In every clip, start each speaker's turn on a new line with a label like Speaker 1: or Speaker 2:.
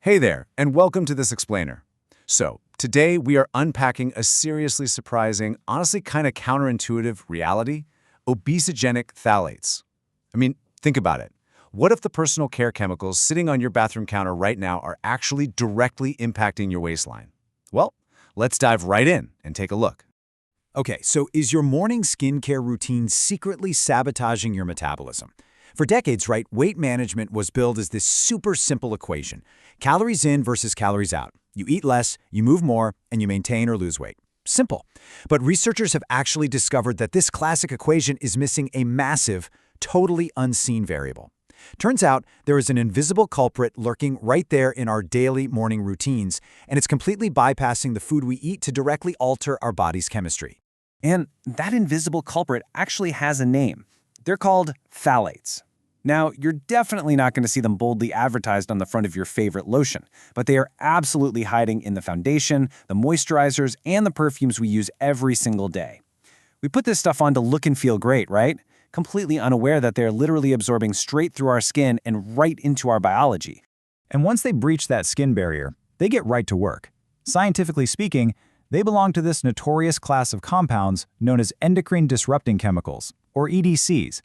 Speaker 1: Hey there, and welcome to this explainer. So, today we are unpacking a seriously surprising, honestly kind of counterintuitive reality, obesogenic phthalates. Think about it. What if the personal care chemicals sitting on your bathroom counter right now are actually directly impacting your waistline? Well, let's dive right in and take a look.
Speaker 2: Okay, so is your morning skincare routine secretly sabotaging your metabolism? For decades, right, weight management was billed as this super simple equation. Calories in versus calories out. You eat less, you move more, and you maintain or lose weight. Simple. But researchers have actually discovered that this classic equation is missing a massive, totally unseen variable. Turns out there is an invisible culprit lurking right there in our daily morning routines, and it's completely bypassing the food we eat to directly alter our body's chemistry.
Speaker 3: And that invisible culprit actually has a name. They're called phthalates. Now, you're definitely not going to see them boldly advertised on the front of your favorite lotion, but they are absolutely hiding in the foundation, the moisturizers, and the perfumes we use every single day. We put this stuff on to look and feel great, right? Completely unaware that they're literally absorbing straight through our skin and right into our biology.
Speaker 2: And once they breach that skin barrier, they get right to work. Scientifically speaking, they belong to this notorious class of compounds known as endocrine disrupting chemicals, or EDCs.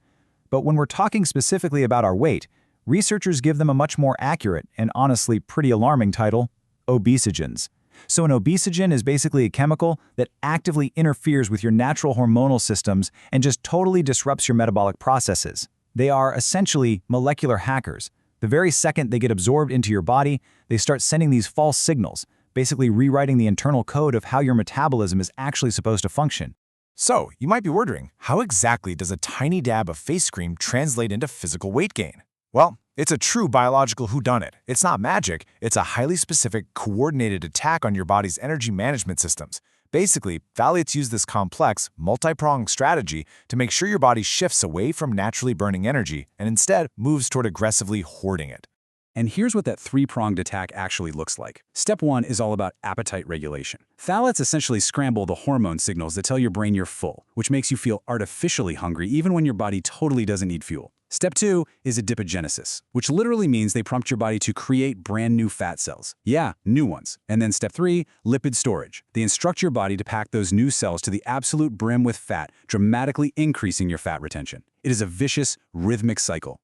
Speaker 2: But when we're talking specifically about our weight, researchers give them a much more accurate and honestly pretty alarming title, obesogens. So an obesogen is basically a chemical that actively interferes with your natural hormonal systems and just totally disrupts your metabolic processes. They are essentially molecular hackers. The very second they get absorbed into your body, they start sending these false signals, basically rewriting the internal code of how your metabolism is actually supposed to function.
Speaker 4: So, you might be wondering, how exactly does a tiny dab of face cream translate into physical weight gain? Well, it's a true biological whodunit. It's not magic, it's a highly specific, coordinated attack on your body's energy management systems. Basically, phthalates use this complex, multi-pronged strategy to make sure your body shifts away from naturally burning energy and instead moves toward aggressively hoarding it.
Speaker 5: And here's what that three-pronged attack actually looks like. Step 1 is all about appetite regulation. Phthalates essentially scramble the hormone signals that tell your brain you're full, which makes you feel artificially hungry even when your body totally doesn't need fuel. Step 2 is adipogenesis, which literally means they prompt your body to create brand new fat cells. Yeah, new ones. And then step 3, lipid storage. They instruct your body to pack those new cells to the absolute brim with fat, dramatically increasing your fat retention. It is a vicious, rhythmic cycle.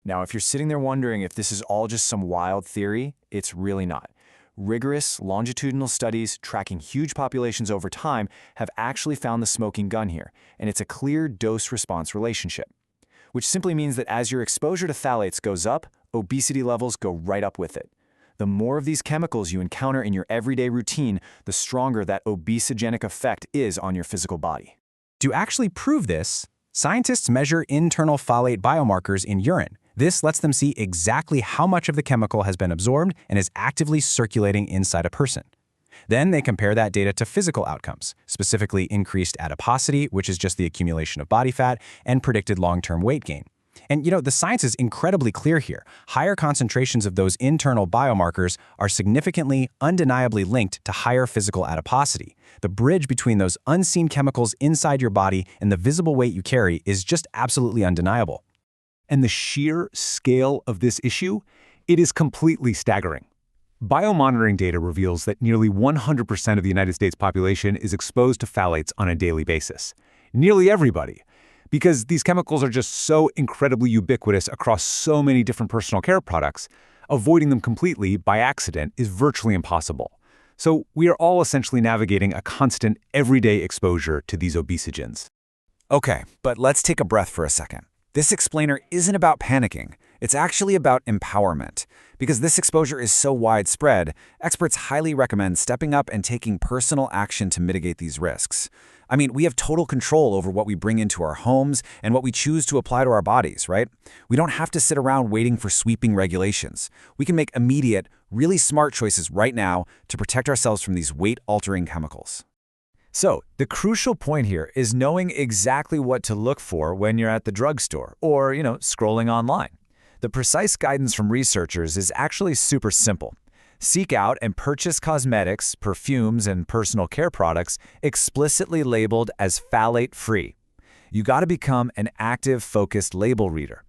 Speaker 4: Now, if you're sitting there wondering if this is all just some wild theory, it's really not. Rigorous, longitudinal studies tracking huge populations over time have actually found the smoking gun here, and it's a clear dose-response relationship, which simply means that as your exposure to phthalates goes up, obesity levels go right up with it. The more of these chemicals you encounter in your everyday routine, the stronger that obesogenic effect is on your physical body.
Speaker 3: To actually prove this, scientists measure internal phthalate biomarkers in urine. This lets them see exactly how much of the chemical has been absorbed and is actively circulating inside a person. Then they compare that data to physical outcomes, specifically increased adiposity, which is just the accumulation of body fat, and predicted long-term weight gain. And the science is incredibly clear here. Higher concentrations of those internal biomarkers are significantly, undeniably linked to higher physical adiposity. The bridge between those unseen chemicals inside your body and the visible weight you carry is just absolutely undeniable.
Speaker 6: And the sheer scale of this issue, it is completely staggering. Biomonitoring data reveals that nearly 100% of the United States population is exposed to phthalates on a daily basis. Nearly everybody. Because these chemicals are just so incredibly ubiquitous across so many different personal care products, avoiding them completely by accident is virtually impossible. So we are all essentially navigating a constant, everyday exposure to these obesogens.
Speaker 1: Okay, but let's take a breath for a second. This explainer isn't about panicking. It's actually about empowerment. Because this exposure is so widespread, experts highly recommend stepping up and taking personal action to mitigate these risks. We have total control over what we bring into our homes and what we choose to apply to our bodies, right? We don't have to sit around waiting for sweeping regulations. We can make immediate, really smart choices right now to protect ourselves from these weight-altering chemicals.
Speaker 4: So, the crucial point here is knowing exactly what to look for when you're at the drugstore or, scrolling online. The precise guidance from researchers is actually super simple. Seek out and purchase cosmetics, perfumes, and personal care products explicitly labeled as phthalate-free. You gotta become an active, focused label reader.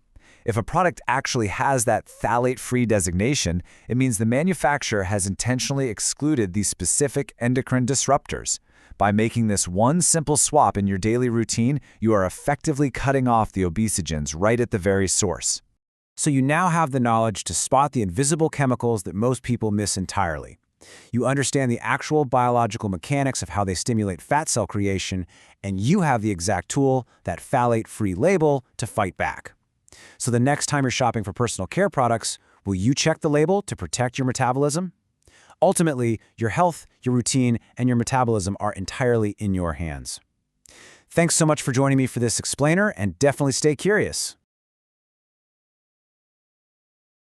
Speaker 1: If a product actually has that phthalate-free designation, it means the manufacturer has intentionally excluded these specific endocrine disruptors. By making this one simple swap in your daily routine, you are effectively cutting off the obesogens right at the very source.
Speaker 2: So you now have the knowledge to spot the invisible chemicals that most people miss entirely. You understand the actual biological mechanics of how they stimulate fat cell creation, and you have the exact tool, that phthalate-free label, to fight back. So the next time you're shopping for personal care products, will you check the label to protect your metabolism? Ultimately, your health, your routine, and your metabolism are entirely in your hands. Thanks so much for joining me for this explainer, and definitely stay curious.